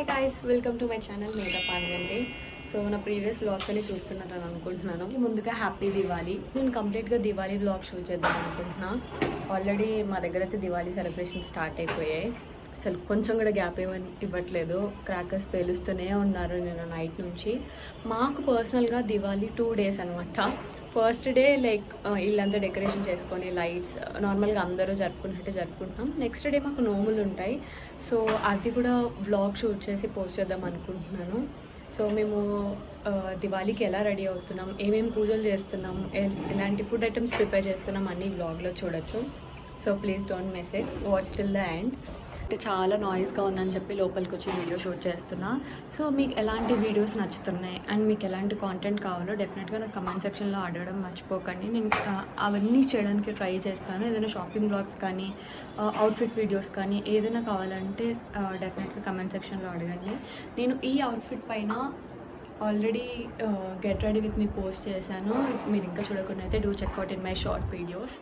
Hi guys, welcome to my channel makeup ఆనగంటే. So నా previous vlogs అని చూస్తున్నారని అనుకుంటున్నాను. ముందుగా హ్యాపీ దివాళీ. నేను కంప్లీట్గా దివాళీ వ్లాగ్ షూట్ చేద్దాం అనుకుంటున్నా. ఆల్రెడీ మా దగ్గర అయితే దివాళీ సెలబ్రేషన్ స్టార్ట్ అయిపోయాయి. అసలు కొంచెం కూడా గ్యాప్ ఇవ్వట్లేదు. క్రాకర్స్ పేలుస్తూనే ఉన్నారు నేను నైట్ నుంచి. మాకు పర్సనల్గా దివాళీ 2 days అనమాట. ఫస్ట్ డే లైక్ ఇల్లంతా డెకరేషన్ చేసుకొని లైట్స్ నార్మల్గా అందరూ జరుపుకున్నట్టే జరుపుకుంటున్నాం. నెక్స్ట్ డే మాకు నోములు ఉంటాయి. సో అది కూడా వ్లాగ్ షూట్ చేసి పోస్ట్ చేద్దాం అనుకుంటున్నాను. సో మేము దివాళీకి ఎలా రెడీ అవుతున్నాం, ఏమేమి పూజలు చేస్తున్నాం, ఎలాంటి ఫుడ్ ఐటమ్స్ ప్రిపేర్ చేస్తున్నాం అన్ని వ్లాగ్లో చూడొచ్చు. So please don't miss it, watch till the end. అంటే చాలా నాయిస్గా ఉందని చెప్పి లోపలికి వచ్చి వీడియో షూట్ చేస్తున్నా. సో మీకు ఎలాంటి వీడియోస్ నచ్చుతున్నాయి అండ్ మీకు ఎలాంటి కాంటెంట్ కావాలో డెఫినెట్గా నాకు కమెంట్ సెక్షన్లో అడగడం మర్చిపోకండి. నేను అవన్నీ చేయడానికి ట్రై చేస్తాను. ఏదైనా షాపింగ్ బ్లాగ్స్ కానీ అవుట్ఫిట్ వీడియోస్ కానీ ఏదైనా కావాలంటే డెఫినెట్గా కమెంట్ సెక్షన్లో అడగండి. నేను ఈ అవుట్ఫిట్ పైన already get ready with me post చేశాను. మీరు ఇంకా చూడకుండా అయితే do checkout in my short videos.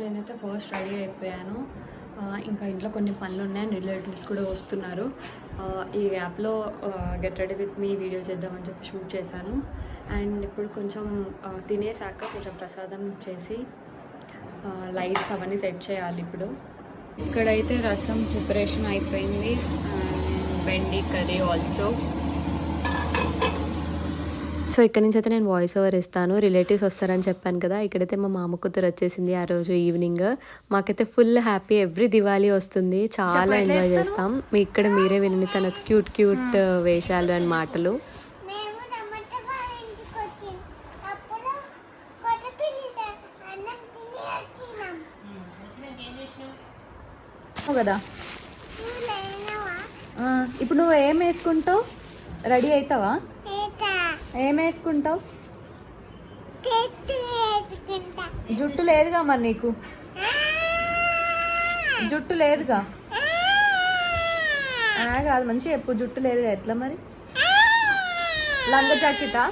నేనైతే ఫస్ట్ రెడీ అయిపోయాను. ఇంకా ఇంట్లో కొన్ని పనులు ఉన్నాయి అండ్ రిలేటివ్స్ కూడా వస్తున్నారు. ఈ యాప్లో get ready with me video చేద్దామని చెప్పి షూట్ చేశాను. అండ్ ఇప్పుడు కొంచెం తినేసాక కొంచెం ప్రసాదం చేసి లైట్స్ అవన్నీ సెట్ చేయాలి. ఇప్పుడు ఇక్కడైతే రసం ప్రిపరేషన్ అయిపోయింది. బెండి కర్రీ ఆల్సో. సో ఇక్కడ నుంచి అయితే నేను వాయిస్ ఓవర్ ఇస్తాను. రిలేటివ్స్ వస్తారని చెప్పాను కదా, ఇక్కడైతే మా మామ కూతురు వచ్చేసింది ఆ రోజు ఈవినింగ్. మాకైతే ఫుల్ హ్యాపీ. ఎవ్రీ దివాళీ వస్తుంది, చాలా ఎంజాయ్ చేస్తాం. ఇక్కడ మీరే వినండి తన క్యూట్ క్యూట్ వేషాలు అండ్ మాటలు. కదా ఇప్పుడు నువ్వు ఏం వేసుకుంటావు? రెడీ అవుతావా? ఏం వేసుకుంటావు? జుట్టు లేదుగా మరి నీకు, జుట్టు లేదుగా. కాదు మంచిగా చెప్పు, జుట్టు లేదుగా ఎట్లా మరి? లంగా జాకెటా?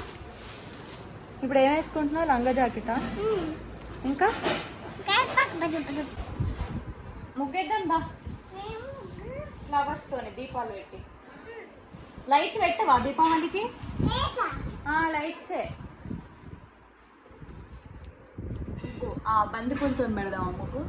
ఇప్పుడు ఏం వేసుకుంటున్నావు? లంగా జాకెటా? ఇంకా ముగ్గేద్దాం బా. ఫ్లవర్స్తోని దీపాలు పెట్టి లైట్స్ పెట్టవా దీపావళికి? లైట్సే బంతిపూలతో పెడదాం అమ్మకు.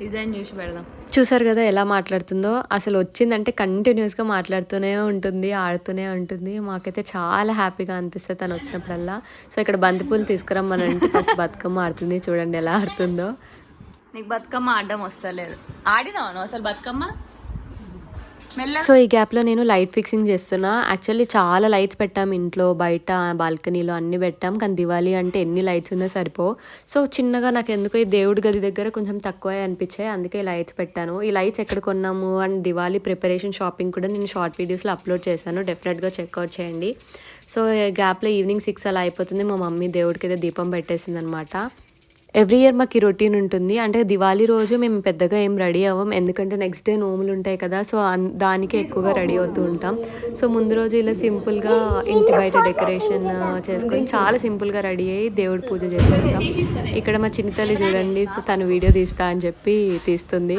డిజైన్ చూసి పెడదాం. చూసారు కదా ఎలా మాట్లాడుతుందో. అసలు వచ్చిందంటే కంటిన్యూస్గా మాట్లాడుతూనే ఉంటుంది, ఆడుతూనే ఉంటుంది. మాకైతే చాలా హ్యాపీగా అనిపిస్తుంది తను వచ్చినప్పుడల్లా. సో ఇక్కడ బంతిపూలు తీసుకురమ్మనంటే ఫస్ట్ బతుకమ్మ ఆడుతుంది. చూడండి ఎలా ఆడుతుందో. నీకు బతుకమ్మ ఆడడం వస్తలేదు. ఆడినావు అసలు బతుకమ్మ? సో ఈ గ్యాప్లో నేను లైట్ ఫిక్సింగ్ చేస్తున్నా. యాక్చువల్లీ చాలా లైట్స్ పెట్టాం ఇంట్లో, బయట, బాల్కనీలో అన్నీ పెట్టాం. కానీ దివాళీ అంటే ఎన్ని లైట్స్ ఉన్నా సరిపో. సో చిన్నగా నాకు ఎందుకో ఈ దేవుడి గది దగ్గర కొంచెం తక్కువ అనిపించాయి, అందుకే ఈ లైట్స్ పెట్టాను. ఈ లైట్స్ ఎక్కడ కొన్నాము అండ్ దివాళీ ప్రిపరేషన్ షాపింగ్ కూడా నేను షార్ట్ వీడియోస్లో అప్లోడ్ చేశాను. డెఫినెట్గా చెక్అవుట్ చేయండి. సో గ్యాప్లో ఈవినింగ్ 6 అలా అయిపోతుంది. మా మమ్మీ దేవుడికి అయితే దీపం పెట్టేసింది అనమాట. ఎవ్రీ ఇయర్ మాకు ఈ రొటీన్ ఉంటుంది. అంటే దివాళీ రోజు మేము పెద్దగా ఏం రెడీ అవ్వం, ఎందుకంటే నెక్స్ట్ డే నోములు ఉంటాయి కదా. సో దానికి ఎక్కువగా రెడీ అవుతూ ఉంటాం. సో ముందు రోజు ఇలా సింపుల్గా ఇంటి బయట డెకరేషన్ చేసుకొని చాలా సింపుల్గా రెడీ అయ్యి దేవుడి పూజ చేసుకుంటాం. ఇక్కడ మా చిన్న తల్లి చూడండి, తను వీడియో తీస్తా అని చెప్పి తీస్తుంది.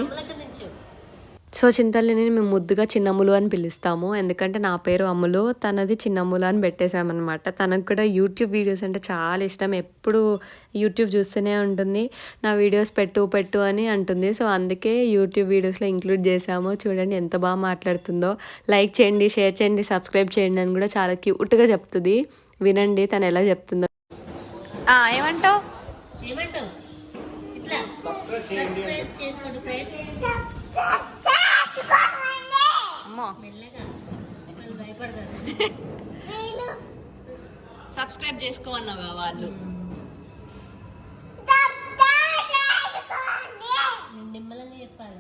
సో చింతల్లిని మేము ముద్దుగా చిన్నమ్ములు అని పిలుస్తాము, ఎందుకంటే నా పేరు అమ్ములు, తనది చిన్నమ్ములు అని పెట్టేశామన్నమాట. తనకు కూడా యూట్యూబ్ వీడియోస్ అంటే చాలా ఇష్టం. ఎప్పుడు యూట్యూబ్ చూస్తూనే ఉంటుంది. నా వీడియోస్ పెట్టు అని అంటుంది. సో అందుకే యూట్యూబ్ వీడియోస్లో ఇంక్లూడ్ చేసాము. చూడండి ఎంత బాగా మాట్లాడుతుందో. లైక్ చేయండి, షేర్ చేయండి, సబ్స్క్రైబ్ చేయండి అని కూడా చాలా క్యూట్గా చెప్తుంది. వినండి తను ఎలా చెప్తుందో. ఏమంటావు? సబ్స్క్రైబ్ చేసుకోవన్నావుగా వాళ్ళు. నిమ్మలంగా చెప్పాలి.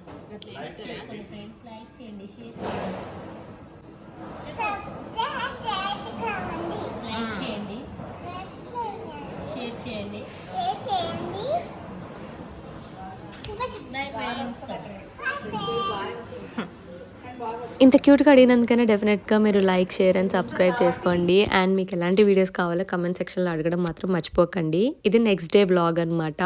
ఫ్రెండ్స్ లైక్ చేయండి, షేర్ చేయండి, షేర్ చేయండి. ఇంత క్యూట్గా అడిగినందుకనే డెఫినెట్గా మీరు లైక్, షేర్ అండ్ సబ్స్క్రైబ్ చేసుకోండి. అండ్ మీకు ఎలాంటి వీడియోస్ కావాలో కమెంట్ సెక్షన్లో అడగడం మాత్రం మర్చిపోకండి. ఇది నెక్స్ట్ డే బ్లాగ్ అనమాట.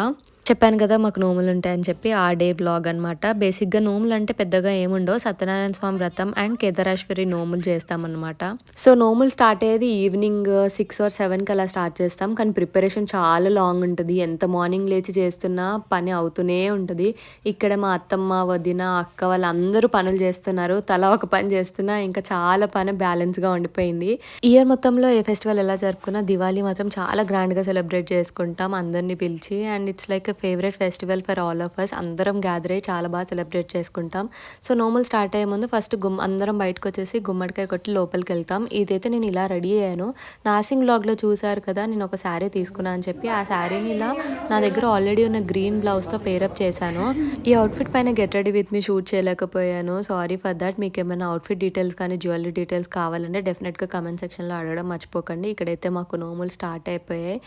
చెప్పాను కదా మాకు నోములు ఉంటాయని చెప్పి ఆ డే బ్లాగ్ అనమాట. బేసిక్గా నోములు అంటే పెద్దగా ఏముండవు, సత్యనారాయణ స్వామి వ్రతం అండ్ కేదారేశ్వరి నోములు చేస్తామన్నమాట. సో నోములు స్టార్ట్ అయ్యేది ఈవినింగ్ 6 or 7కి అలా స్టార్ట్ చేస్తాం. కానీ ప్రిపరేషన్ చాలా లాంగ్ ఉంటుంది. ఎంత మార్నింగ్ లేచి చేస్తున్నా పని అవుతూనే ఉంటుంది. ఇక్కడ మా అత్తమ్మ, వదిన, అక్క వాళ్ళందరూ పనులు చేస్తున్నారు. తలా ఒక పని చేస్తున్నా ఇంకా చాలా పని బ్యాలెన్స్గా ఉండిపోయింది. ఇయర్ మొత్తంలో ఏ ఫెస్టివల్ ఎలా జరుపుకున్నా దివాళీ మాత్రం చాలా గ్రాండ్గా సెలబ్రేట్ చేసుకుంటాం అందరినీ పిలిచి. And it's like favourite festival for all of us. అందరం గ్యాదర్ అయ్యి చాలా బాగా సెలబ్రేట్ చేసుకుంటాం. సో నోములు స్టార్ట్ అయ్యే ముందు ఫస్ట్ అందరం బయటకు వచ్చేసి గుమ్మడికాయ కొట్టి లోపలికి వెళ్తాం. ఇదైతే నేను ఇలా రెడీ అయ్యాను. నాసింగ్ బ్లాగ్లో చూసారు కదా, నేను ఒక శారీ తీసుకున్నా అని చెప్పి ఆ శారీని ఇలా నా దగ్గర ఆల్రెడీ ఉన్న గ్రీన్ బ్లౌజ్తో పేరప్ చేశాను. ఈ అవుట్ఫిట్ పైన get ready with me shoot చేయలేకపోయాను, సారీ ఫర్ దట్. మీకు ఏమైనా అవుట్ఫిట్ డీటెయిల్స్ కానీ జ్యువెలరీ డీటెయిల్స్ కావాలంటే డెఫినెట్గా కమెంట్ సెక్షన్లో అడగడం మర్చిపోకండి. ఇక్కడైతే మాకు నోములు స్టార్ట్ అయిపోయాయి.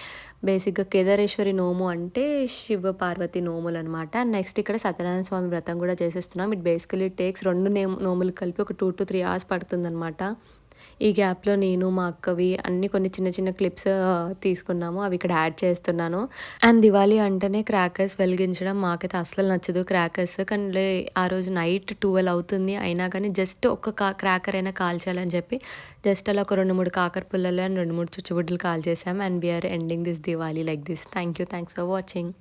బేసిక్గా కేదారేశ్వరి నోము అంటే శివ పార్వతి నోములు అనమాట. నెక్స్ట్ ఇక్కడ సత్యనారాయణ స్వామి వ్రతం కూడా చేసేస్తున్నాం. ఇట్ బేసికలీ టేక్స్ 2 నోములు కలిపి ఒక 2 to 3 hours పడుతుందన్నమాట. ఈ గ్యాప్లో నేను మా అక్కవి అన్ని కొన్ని చిన్న చిన్న క్లిప్స్ తీసుకున్నాము, అవి ఇక్కడ యాడ్ చేస్తున్నాను. అండ్ దివాళీ అంటేనే క్రాకర్స్ వెలిగించడం మాకైతే అస్సలు నచ్చదు క్రాకర్స్. కానీ ఆ రోజు నైట్ 12 అవుతుంది, అయినా కానీ జస్ట్ ఒక క్రాకర్ అయినా కాల్చాలని చెప్పి జస్ట్ అలా ఒక 2-3 కాకర పుల్లలు అండ్ 2-3 చుచ్చుబుడ్లు కాల్చేసాం. And we're ending this Diwali like this. Thanks for watching.